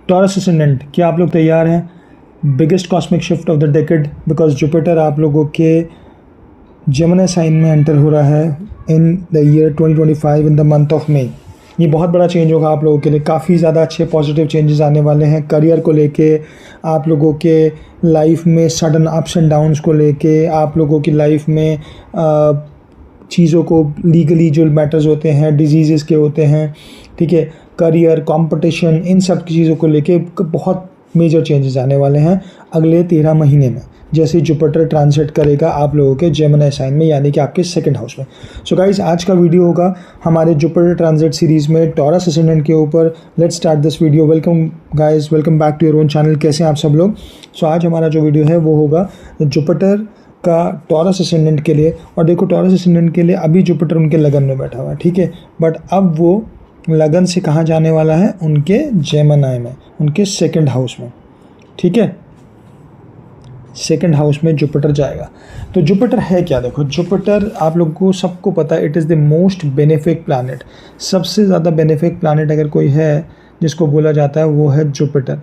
Taurus ascendant, क्या आप लोग तैयार हैं? Biggest cosmic shift of the decade, because Jupiter आप लोगों के जेमिनी साइन में एंटर हो रहा है in the year 2025 in the month of May. ये बहुत बड़ा चेंज होगा आप लोगों के लिए, काफ़ी ज़्यादा अच्छे पॉजिटिव चेंजेस आने वाले हैं करियर को लेके, आप लोगों के लाइफ में सडन अप्स एंड डाउन्स को लेके, आप लोगों की लाइफ में चीज़ों को लीगली जो मैटर्स होते हैं, डिजीज़ के होते हैं, ठीक है, करियर, कंपटीशन, इन सब चीज़ों को लेके बहुत मेजर चेंजेस आने वाले हैं अगले 13 महीने में, जैसे जुपिटर ट्रांसिट करेगा आप लोगों के जेमिनी साइन में, यानी कि आपके सेकंड हाउस में। सो गाइस, आज का वीडियो होगा हमारे जुपिटर ट्रांसिट सीरीज़ में टॉरस असेंडेंट के ऊपर। Let's start this video. Welcome guys, welcome back to your own channel. कैसे हैं आप सब लोग? सो आज हमारा जो वीडियो है वो होगा जुपिटर का टॉरस असेंडेंट के लिए। और देखो, टॉरस असेंडेंट के लिए अभी जुपिटर उनके लगन में बैठा हुआ है, ठीक है, बट अब वो लगन से कहाँ जाने वाला है? उनके जेमिनी में, उनके सेकंड हाउस में, ठीक है, सेकंड हाउस में जुपिटर जाएगा। तो जुपिटर है क्या? देखो, जुपिटर आप लोगों को सबको पता है, it is the most benefic planet. सबसे ज़्यादा बेनिफिक प्लैनेट अगर कोई है जिसको बोला जाता है वो है जुपिटर,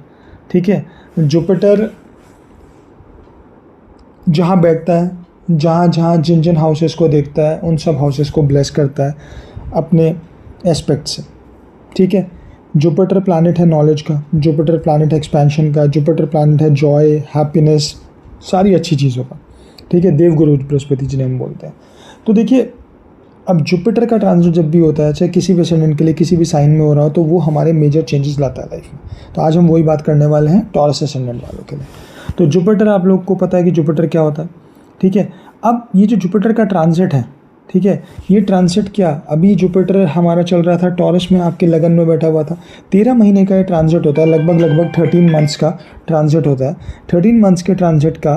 ठीक है। जुपिटर जहाँ बैठता है, जहाँ जिन जिन हाउसेस को देखता है, उन सब हाउसेस को ब्लेस करता है अपने एस्पेक्ट से, ठीक है। जुपिटर प्लैनेट है नॉलेज का, जुपिटर प्लैनेट है एक्सपेंशन का, जुपिटर प्लैनेट है जॉय, हैप्पीनेस, सारी अच्छी चीज़ों का, ठीक है। देवगुरु बृहस्पति जिन्हें हम बोलते हैं। तो देखिए, अब जुपिटर का ट्रांजिट जब भी होता है, चाहे किसी भी असेंडेंट के लिए किसी भी साइन में हो रहा हो, तो वो हमारे मेजर चेंजेस लाता है लाइफ में। तो आज हम वही बात करने वाले हैं टॉरस असेंडेंट वालों के लिए। तो जुपिटर, आप लोग को पता है कि जुपिटर क्या होता है, ठीक है। अब ये जो जुपिटर का ट्रांजिट है, ठीक है, ये ट्रांसिट क्या, अभी जुपिटर हमारा चल रहा था टॉरस में, आपके लगन में बैठा हुआ था। 13 महीने का ये ट्रांसिट होता है, लगभग 13 मंथ्स का ट्रांसिट होता है। 13 मंथ्स के ट्रांसिट का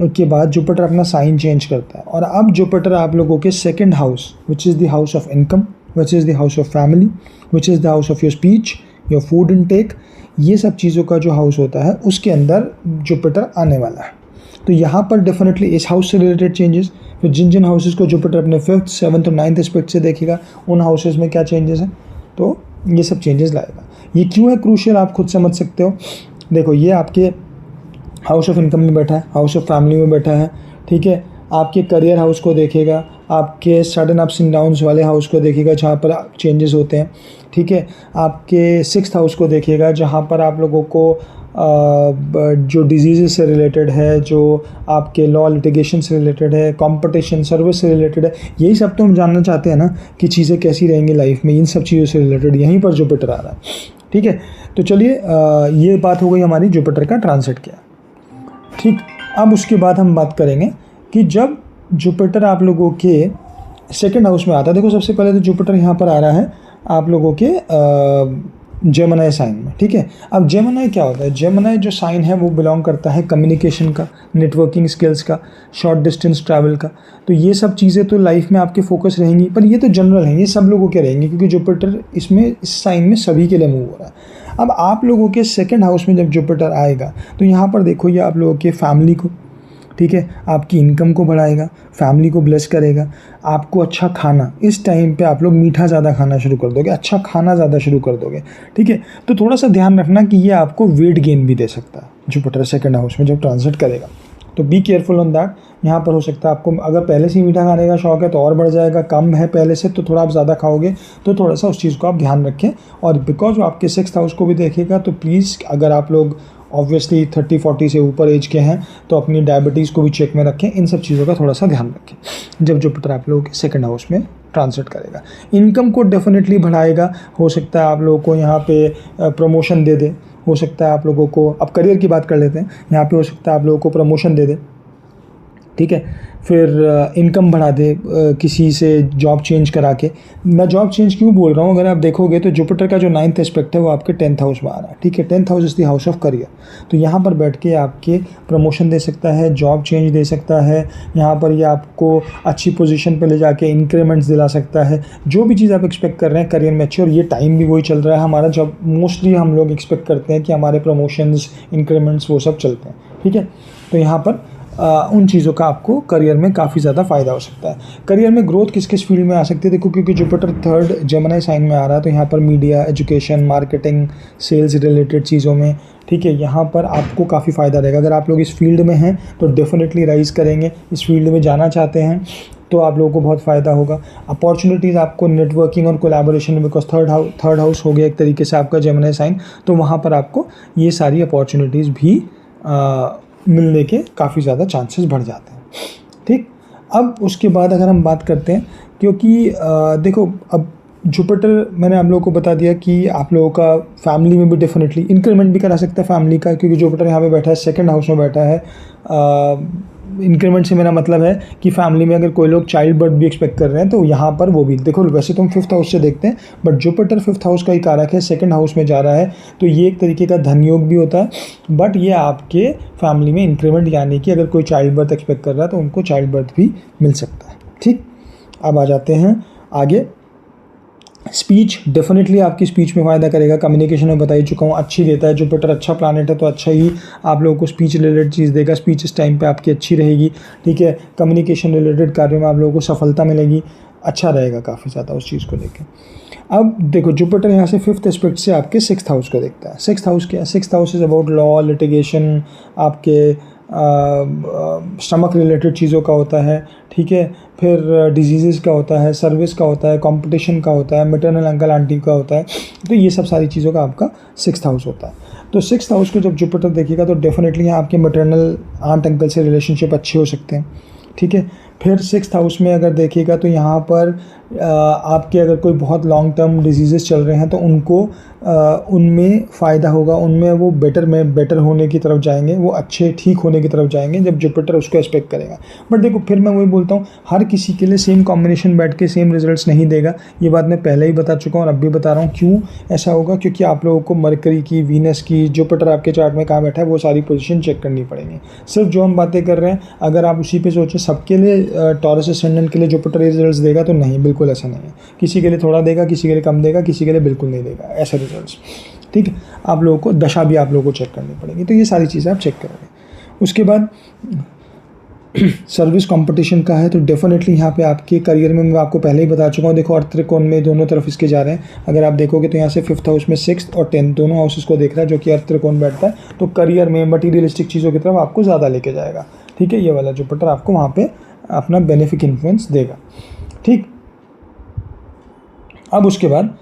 के बाद जुपिटर अपना साइन चेंज करता है, और अब जुपिटर आप लोगों के second house, which is the house of income, which is the house of family, which is the house of your speech, your food intake, ये सब चीज़ों का जो हाउस होता है उसके अंदर जुपिटर आने वाला है। तो यहाँ पर डेफिनेटली इस हाउस से रिलेटेड चेंजेस, फिर जिन जिन हाउसेस को जुपिटर अपने 5th, 7th और 9th एस्पेक्ट से देखेगा, उन हाउसेस में क्या चेंजेस हैं, तो ये सब चेंजेस लाएगा। ये क्यों है क्रूशियल, आप खुद समझ सकते हो। देखो, ये आपके हाउस ऑफ इनकम में बैठा है, हाउस ऑफ फैमिली में बैठा है, ठीक है। आपके करियर हाउस को देखेगा, आपके सडन अप्स एंड डाउन्स वाले हाउस को देखेगा जहाँ पर चेंजेस होते हैं, ठीक है। आपके 6th हाउस को देखेगा जहाँ पर आप लोगों को जो डिजीज़ से रिलेटेड है, जो आपके लॉ लिटिगेशन से रिलेटेड है, कंपटीशन, सर्विस से रिलेटेड है, यही सब तो हम जानना चाहते हैं ना कि चीज़ें कैसी रहेंगी लाइफ में, इन सब चीज़ों से रिलेटेड यहीं पर जुपिटर आ रहा है, ठीक है। तो चलिए, ये बात हो गई हमारी जुपिटर का ट्रांसिट किया, ठीक। अब उसके बाद हम बात करेंगे कि जब जुपिटर आप लोगों के सेकंड हाउस में आता है, देखो सबसे पहले तो जुपिटर यहाँ पर आ रहा है आप लोगों के जेमिनी साइन में, ठीक है। अब जेमिनी क्या होता है? जेमिनी जो साइन है वो बिलोंग करता है कम्युनिकेशन का, नेटवर्किंग स्किल्स का, शॉर्ट डिस्टेंस ट्रैवल का। तो ये सब चीज़ें तो लाइफ में आपके फोकस रहेंगी, पर ये तो जनरल है, ये सब लोगों के रहेंगे, क्योंकि जुपिटर इसमें इस साइन में सभी के लिए मूव हो रहा है। अब आप लोगों के सेकेंड हाउस में जब जुपिटर आएगा, तो यहाँ पर देखो, ये आप लोगों के फैमिली को, ठीक है, आपकी इनकम को बढ़ाएगा, फैमिली को ब्लेस करेगा, आपको अच्छा खाना, इस टाइम पे आप लोग मीठा ज़्यादा खाना शुरू कर दोगे, अच्छा खाना ज़्यादा शुरू कर दोगे, ठीक है। तो थोड़ा सा ध्यान रखना कि ये आपको वेट गेन भी दे सकता है जुपिटर सेकंड हाउस में जब ट्रांसिट करेगा, तो बी केयरफुल ऑन दैट। यहाँ पर हो सकता है आपको, अगर पहले से ही मीठा खाने का शौक है तो और बढ़ जाएगा, कम है पहले से तो थोड़ा आप ज़्यादा खाओगे, तो थोड़ा सा उस चीज़ को आप ध्यान रखें। और बिकॉज वो आपके 6th हाउस को भी देखेगा, तो प्लीज़, अगर आप लोग ऑब्वियसली 30-40 से ऊपर एज के हैं, तो अपनी डायबिटीज़ को भी चेक में रखें, इन सब चीज़ों का थोड़ा सा ध्यान रखें जब जुपिटर आप लोगों के सेकंड हाउस में ट्रांसिट करेगा। इनकम को डेफिनेटली बढ़ाएगा, हो सकता है आप लोगों को यहाँ पे प्रमोशन दे दे, हो सकता है आप लोगों को, अब करियर की बात कर लेते हैं, यहाँ पे हो सकता है आप लोगों को प्रमोशन दे दे, ठीक है। फिर इनकम बढ़ा दे किसी से जॉब चेंज करा के। मैं जॉब चेंज क्यों बोल रहा हूँ, अगर आप देखोगे तो जुपिटर का जो 9th एस्पेक्ट है वो आपके 10th हाउस में आ रहा है, ठीक है। 10th house is the house of career, तो यहाँ पर बैठ के आपके प्रमोशन दे सकता है, जॉब चेंज दे सकता है, यहाँ पर ये आपको अच्छी पोजीशन पे ले जाके इंक्रीमेंट्स दिला सकता है, जो भी चीज़ आप एक्सपेक्ट कर रहे हैं करियर में अच्छी। और ये टाइम भी वही चल रहा है हमारा, जब मोस्टली हम लोग एक्सपेक्ट करते हैं कि हमारे प्रमोशंस, इंक्रीमेंट्स वो सब चलते हैं, ठीक है। तो यहाँ पर उन चीज़ों का आपको करियर में काफ़ी ज़्यादा फ़ायदा हो सकता है। करियर में ग्रोथ किस किस फील्ड में आ सकती है, देखो क्योंकि जुपिटर 3rd जेमिनी साइन में आ रहा है तो यहाँ पर media, education, marketing, sales related चीज़ों में, ठीक है, यहाँ पर आपको काफ़ी फ़ायदा रहेगा। अगर आप लोग इस फील्ड में हैं तो डेफिनेटली राइज़ करेंगे, इस फील्ड में जाना चाहते हैं तो आप लोगों को बहुत फ़ायदा होगा। अपॉर्चुनिटीज़ आपको नेटवर्किंग और कोलैबोरेशन में, बिकॉज थर्ड हाउस हो गया एक तरीके से आपका जेमिनी साइन, तो वहाँ पर आपको ये सारी अपॉर्चुनिटीज़ भी मिलने के काफ़ी ज़्यादा चांसेस बढ़ जाते हैं। ठीक, अब उसके बाद अगर हम बात करते हैं, क्योंकि देखो अब जुपिटर मैंने आप लोगों को बता दिया कि आप लोगों का फैमिली में भी डेफिनेटली इंक्रीमेंट भी करा सकता है फैमिली का, क्योंकि जुपिटर यहाँ पे बैठा है 2nd हाउस में बैठा है। इंक्रीमेंट से मेरा मतलब है कि फैमिली में अगर कोई लोग चाइल्ड बर्थ भी एक्सपेक्ट कर रहे हैं तो यहाँ पर वो भी, देखो वैसे तो हम 5th हाउस से देखते हैं, बट जुपिटर 5th हाउस का ही कारक है, 2nd हाउस में जा रहा है, तो ये एक तरीके का धन योग भी होता है। बट ये आपके फैमिली में इंक्रीमेंट, यानी कि अगर कोई चाइल्ड बर्थ एक्सपेक्ट कर रहा है तो उनको चाइल्ड बर्थ भी मिल सकता है। ठीक, अब आ जाते हैं आगे। स्पीच, डेफिनेटली आपकी स्पीच में फ़ायदा करेगा। कम्युनिकेशन में बता ही चुका हूँ, अच्छी देता है। जुपिटर अच्छा प्लैनेट है तो अच्छा ही आप लोगों को स्पीच रिलेटेड चीज़ देगा। स्पीच इस टाइम पे आपकी अच्छी रहेगी, ठीक है। कम्युनिकेशन रिलेटेड कार्यों में आप लोगों को सफलता मिलेगी, अच्छा रहेगा काफ़ी ज़्यादा उस चीज़ को लेकर। अब देखो जुपिटर यहाँ से 5th एस्पेक्ट से आपके 6th हाउस को देखता है। 6th हाउस क्या है? 6th house is about law, litigation, आपके स्टमक रिलेटेड चीज़ों का होता है, ठीक है। फिर डिजीज़ का होता है, सर्विस का होता है, कंपटीशन का होता है, मैटरनल अंकल आंटी का होता है, तो ये सब सारी चीज़ों का आपका 6th हाउस होता है। तो 6th हाउस को जब जुपिटर देखेगा तो डेफिनेटली यहाँ आपके मैटरनल आंट अंकल से रिलेशनशिप अच्छे हो सकते हैं, ठीक है। फिर 6th हाउस में अगर देखिएगा तो यहाँ पर आपके अगर कोई बहुत लॉन्ग टर्म डिजीज़ चल रहे हैं तो उनको उनमें फ़ायदा होगा, उनमें वो बेटर होने की तरफ जाएंगे, वो अच्छे ठीक होने की तरफ जाएंगे जब जुपिटर उसको एक्सपेक्ट करेगा। बट देखो फिर मैं वही बोलता हूँ, हर किसी के लिए सेम कॉम्बिनेशन बैठ के सेम रिजल्ट्स नहीं देगा, ये बात मैं पहले ही बता चुका हूँ और अब भी बता रहा हूँ। क्यों ऐसा होगा? क्योंकि आप लोगों को मरकरी की, वीनस की, जुपिटर आपके चार्ट में कहाँ बैठा है वो सारी पोजीशन चेक करनी पड़ेंगी। सिर्फ जो हम बातें कर रहे हैं अगर आप उसी पे सोचें सबके लिए टॉरस असेंडेंट के लिए जुपिटर रिजल्ट्स देगा तो नहीं, बिल्कुल ऐसा नहीं है। किसी के लिए थोड़ा देगा, किसी के लिए कम देगा, किसी के लिए बिल्कुल नहीं देगा, ऐसा रिजल्ट्स, ठीक है। आप लोगों को दशा भी आप लोगों को चेक करनी पड़ेगी, तो ये सारी चीज़ें आप चेक करेंगे। उसके बाद सर्विस कंपटीशन का है तो डेफिनेटली यहाँ पे आपके करियर में मैं आपको पहले ही बता चुका हूँ। देखो अर्थ त्रिकोण में दोनों तरफ इसके जा रहे हैं। अगर आप देखोगे तो यहाँ से 5th हाउस में 6th और 10th दोनों हाउसेस को देख रहा है जो कि अर्थ त्रिकोण बैठता है, तो करियर में मटीरियलिस्टिक चीज़ों की तरफ आपको ज़्यादा लेके जाएगा, ठीक है। ये वाला जुपिटर आपको वहाँ पे अपना बेनिफिक इन्फ्लुएंस देगा, ठीक। अब उसके बाद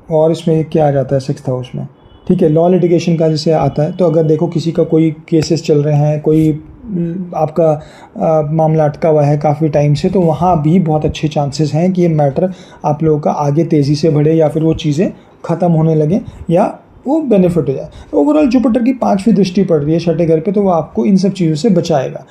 और इसमें क्या आ जाता है 6th हाउस में, ठीक है, लॉ लिटिगेशन का जैसे आता है। तो अगर देखो किसी का कोई केसेस चल रहे हैं, कोई आपका मामला अटका हुआ है काफ़ी टाइम से, तो वहाँ भी बहुत अच्छे चांसेस हैं कि ये मैटर आप लोगों का आगे तेज़ी से बढ़े या फिर वो चीज़ें ख़त्म होने लगे या वो बेनिफिट हो जाए। तो ओवरऑल जुपिटर की 5वीं दृष्टि पड़ रही है 6ठे घर पे, तो वो आपको इन सब चीज़ों से बचाएगा,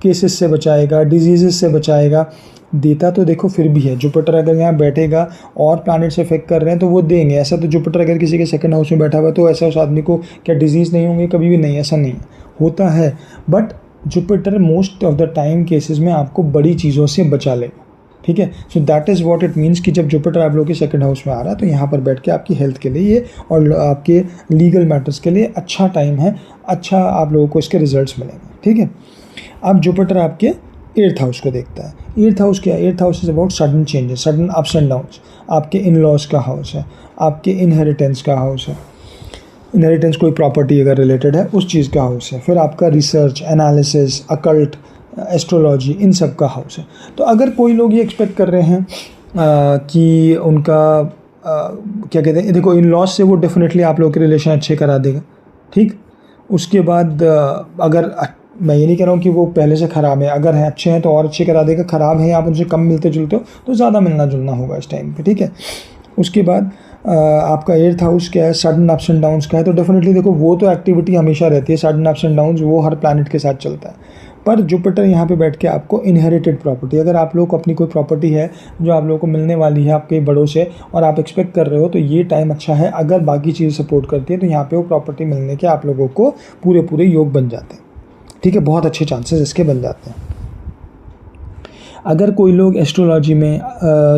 केसेस से बचाएगा, डिजीज़ से बचाएगा। देता तो देखो फिर भी है, जुपिटर अगर यहाँ बैठेगा और प्लैनेट्स इफेक्ट कर रहे हैं तो वो देंगे। ऐसा तो जुपिटर अगर किसी के 2nd हाउस में बैठा हुआ है तो ऐसा उस आदमी को क्या डिजीज़ नहीं होंगे? कभी भी नहीं, ऐसा नहीं होता है। But Jupiter most of the time cases में आपको बड़ी चीज़ों से बचा लेगा, ठीक है। So that is what it means कि जब जुपिटर आप लोगों के 2nd हाउस में आ रहा है तो यहाँ पर बैठ के आपकी हेल्थ के लिए ये और आपके लीगल मैटर्स के लिए अच्छा टाइम है, अच्छा आप लोगों को इसके रिजल्ट्स मिलेंगे, ठीक है। अब जुपिटर आपके 8th हाउस को देखता है। 8th हाउस क्या है? 8th house is about sudden changes, sudden ups and downs. आपके इन लॉज का हाउस है, आपके इनहेरिटेंस का हाउस है, इनहेरिटेंस कोई प्रॉपर्टी अगर रिलेटेड है उस चीज़ का हाउस है। फिर आपका रिसर्च, एनालिसिस, अकल्ट, एस्ट्रोलॉजी, इन सब का हाउस है। तो अगर कोई लोग ये एक्सपेक्ट कर रहे हैं कि उनका क्या कहते हैं, देखो इन लॉज से वो डेफिनेटली आप लोगों के रिलेशन अच्छे करा देगा, ठीक। उसके बाद अगर मैं ये नहीं कह रहा हूँ कि वो पहले से ख़राब है, अगर हैं अच्छे हैं तो और अच्छे करा देगा, ख़राब हैं आप उनसे कम मिलते जुलते हो तो ज़्यादा मिलना जुलना होगा इस टाइम पे, ठीक है। उसके बाद आपका 8th हाउस क्या है? सडन अप्स एंड डाउन्स का है। तो डेफिनेटली देखो वो तो एक्टिविटी हमेशा रहती है, सडन अप्स एंड डाउन्स वो हर प्लैनेट के साथ चलता है। पर जुपिटर यहाँ पे बैठ के आपको इनहेरिटेड प्रॉपर्टी, अगर आप लोग को अपनी कोई प्रॉपर्टी है जो आप लोगों को मिलने वाली है आपके बड़ों से और आप एक्सपेक्ट कर रहे हो, तो ये टाइम अच्छा है। अगर बाकी चीज़ सपोर्ट करती है तो यहाँ पे वो प्रॉपर्टी मिलने के आप लोगों को पूरे योग बन जाते हैं, ठीक है। बहुत अच्छे चांसेस इसके बन जाते हैं। अगर कोई लोग एस्ट्रोलॉजी में,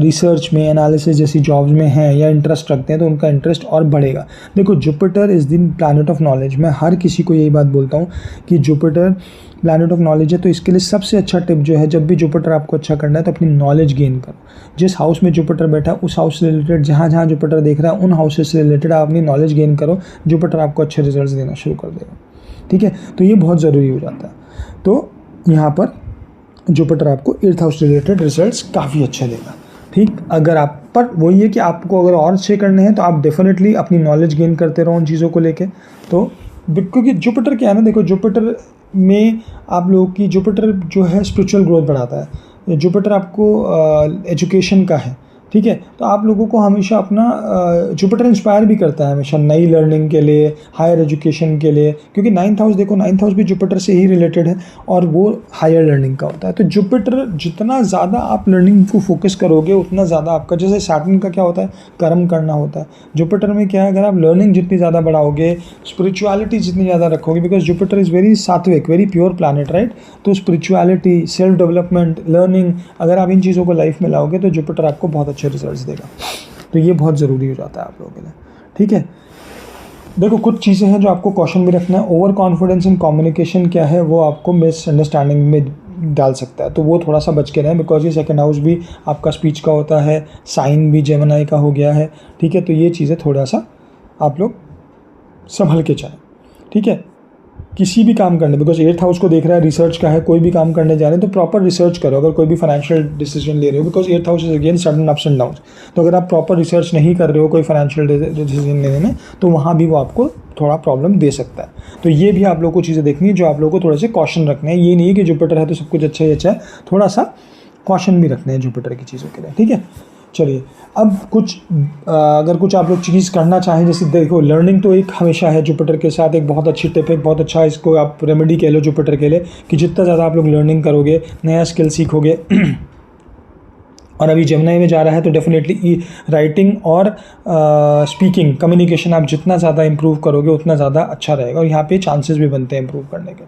रिसर्च में, एनालिसिस जैसी जॉब्स में हैं या इंटरेस्ट रखते हैं तो उनका इंटरेस्ट और बढ़ेगा। देखो Jupiter is the planet of knowledge. मैं हर किसी को यही बात बोलता हूँ कि जुपिटर प्लैनेट ऑफ नॉलेज है, तो इसके लिए सबसे अच्छा टिप जो है, जब भी जुपिटर आपको अच्छा करना है तो अपनी नॉलेज गेन करो। जिस हाउस में जुपिटर बैठा है उस हाउस से रिलेटेड, जहाँ जहाँ जुपिटर देख रहा है उन हाउसेस से रिलेटेड आप अपनी नॉलेज गेन करो, जुपिटर आपको अच्छे रिजल्ट्स देना शुरू कर देगा। ठीक है, तो ये बहुत ज़रूरी हो जाता है। तो यहाँ पर जुपिटर आपको 8th हाउस रिलेटेड रिजल्ट्स काफ़ी अच्छे देगा। ठीक, अगर आप पर वही है कि आपको अगर और अच्छे करने हैं तो आप डेफिनेटली अपनी नॉलेज गेन करते रहो उन चीज़ों को लेके। तो क्योंकि जुपिटर क्या है ना, देखो जुपिटर में आप लोगों की, जुपिटर जो है स्पिरिचुअल ग्रोथ बढ़ाता है, जुपिटर आपको एजुकेशन का है। ठीक है, तो आप लोगों को हमेशा अपना जुपिटर इंस्पायर भी करता है हमेशा नई लर्निंग के लिए, हायर एजुकेशन के लिए, क्योंकि 9th हाउस देखो, 9th हाउस भी जुपिटर से ही रिलेटेड है और वो हायर लर्निंग का होता है। तो जुपिटर जितना ज़्यादा आप लर्निंग को फोकस करोगे उतना ज़्यादा आपका, जैसे सैटर्न का क्या होता है, कर्म करना होता है, जुपिटर में क्या है, अगर आप लर्निंग जितनी ज़्यादा बढ़ाओगे, स्पिरिचुअलिटी जितनी ज़्यादा रखोगे, बिकॉज जुपिटर इज़ वेरी सात्विक, वेरी प्योर प्लैनेट, राइट। तो स्पिरिचुअलिटी, सेल्फ डेवलपमेंट, लर्निंग, अगर आप इन चीज़ों को लाइफ में लाओगे तो जुपिटर आपको बहुत अच्छे रिजल्ट्स देगा। तो ये बहुत ज़रूरी हो जाता है आप लोगों के लिए। ठीक है, देखो कुछ चीज़ें हैं जो आपको कॉशन भी रखना है। ओवर कॉन्फिडेंस इन कम्युनिकेशन क्या है, वो आपको मिसअंडरस्टैंडिंग में डाल सकता है, तो वो थोड़ा सा बच के रहें, बिकॉज ये 2nd हाउस भी आपका स्पीच का होता है, साइन भी जेमिनी का हो गया है। ठीक है, तो ये चीज़ें थोड़ा सा आप लोग संभल के चलें। ठीक है, किसी भी काम करने, बिकॉज 8th हाउस को देख रहा है, रिसर्च का है, कोई भी काम करने जा रहे हैं तो प्रॉपर रिसर्च करो। अगर कोई भी फाइनेंशियल डिसीजन ले रहे हो, because 8th house is again sudden ups and downs, तो अगर आप प्रॉपर रिसर्च नहीं कर रहे हो कोई फाइनेंशियल डिसीजन लेने में, तो वहाँ भी वो आपको थोड़ा प्रॉब्लम दे सकता है। तो ये भी आप लोगों को चीज़ें देखनी है जो आप लोगों को थोड़े से कॉशन रखने हैं। ये नहीं है कि जुपिटर है तो सब कुछ अच्छा ही अच्छा है, थोड़ा सा कॉशन भी रखने हैं जुपिटर की चीज़ों के लिए। ठीक है, चलिए अब कुछ अगर कुछ आप लोग चीज़ करना चाहें, जैसे देखो लर्निंग तो एक हमेशा है जुपिटर के साथ, एक बहुत अच्छी टिप है, बहुत अच्छा इसको आप रेमेडी कह लो जुपिटर के लिए, कि जितना ज़्यादा आप लोग लर्निंग करोगे, नया स्किल सीखोगे और अभी जेमिनी में जा रहा है तो डेफिनेटली राइटिंग और स्पीकिंग, कम्युनिकेशन आप जितना ज़्यादा इम्प्रूव करोगे उतना ज़्यादा अच्छा रहेगा, और यहाँ पे चांसेस भी बनते हैं इम्प्रूव करने के।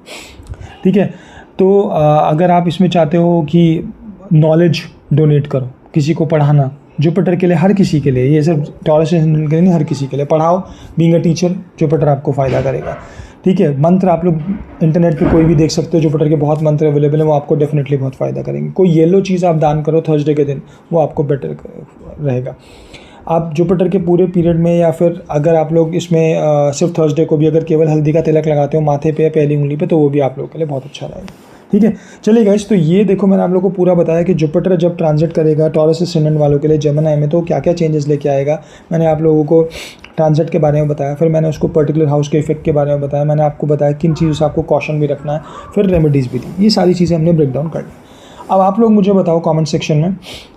ठीक है, तो अगर आप इसमें चाहते हो कि नॉलेज डोनेट करो, किसी को पढ़ाना, जुपिटर के लिए, हर किसी के लिए, ये सिर्फ टॉरस के लिए नहीं, हर किसी के लिए पढ़ाओ। बीइंग अ टीचर जुपिटर आपको फ़ायदा करेगा। ठीक है, मंत्र आप लोग इंटरनेट पे कोई भी देख सकते हो, जुपिटर के बहुत मंत्र अवेलेबल हैं, वो आपको डेफिनेटली बहुत फ़ायदा करेंगे। कोई येलो चीज़ आप दान करो थर्सडे के दिन, वो आपको बेटर रहेगा। आप जुपिटर के पूरे पीरियड में, या फिर अगर आप लोग इसमें सिर्फ थर्सडे को भी अगर केवल हल्दी का तिलक लगाते हो माथे पे या पहली उंगली पे, तो वो भी आप लोगों के लिए बहुत अच्छा रहेगा। ठीक है, चलिए गाइस, तो ये देखो मैंने आप लोगों को पूरा बताया कि जुपिटर जब ट्रांजिट करेगा टॉरस असेंडेंट वालों के लिए जेमिनी में, तो क्या क्या चेंजेस लेके आएगा। मैंने आप लोगों को ट्रांजिट के बारे में बताया, फिर मैंने उसको पर्टिकुलर हाउस के इफेक्ट के बारे में बताया, मैंने आपको बताया किन चीज़ों से आपको कॉशन भी रखना है, फिर रेमेडीज़ भी दी। ये सारी चीज़ें हमने ब्रेक डाउन कर ली। अब आप लोग मुझे बताओ कमेंट सेक्शन में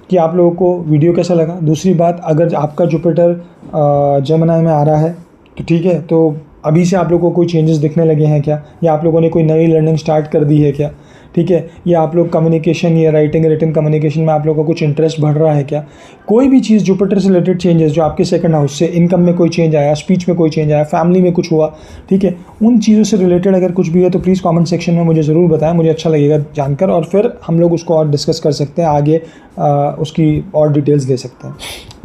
कि आप लोगों को वीडियो कैसा लगा। दूसरी बात, अगर आपका जुपिटर जेमिनी में आ रहा है तो ठीक है, तो अभी से आप लोगों को कोई चेंजेस दिखने लगे हैं क्या, या आप लोगों ने कोई नई लर्निंग स्टार्ट कर दी है क्या। ठीक है, या आप लोग कम्युनिकेशन या राइटिंग रिटन कम्युनिकेशन में आप लोगों का कुछ इंटरेस्ट बढ़ रहा है क्या। कोई भी चीज़ जुपिटर से रिलेटेड चेंजेस जो आपके 2nd हाउस से, इनकम में कोई चेंज आया, स्पीच में कोई चेंज आया, फैमिली में कुछ हुआ, ठीक है, उन चीज़ों से रिलेटेड अगर कुछ भी है तो प्लीज़ कमेंट सेक्शन में मुझे ज़रूर बताएं, मुझे अच्छा लगेगा जानकर, और फिर हम लोग उसको और डिस्कस कर सकते हैं आगे, उसकी और डिटेल्स दे सकते हैं।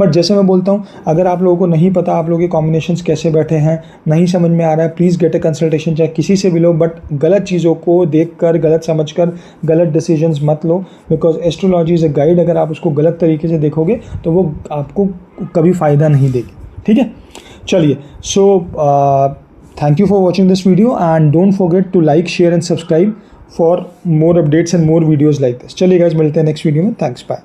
बट जैसे मैं बोलता हूँ, अगर आप लोगों को नहीं पता आप लोगों के कॉम्बिनेशंस कैसे बैठे हैं, नहीं समझ में आ रहा है, प्लीज़ गेट अ कंसल्टेशन, चाहे किसी से भी लो, बट गलत चीज़ों को देखकर, गलत समझकर गलत डिसीजंस मत लो, because astrology is a guide. अगर आप उसको गलत तरीके से देखोगे तो वो आपको कभी फ़ायदा नहीं देगी। ठीक है, चलिए, so thank you for watching this video and don't forget to like, share and subscribe for more updates and more videos like this. चलिए गाइस, मिलते हैं नेक्स्ट वीडियो में। Thanks, bye.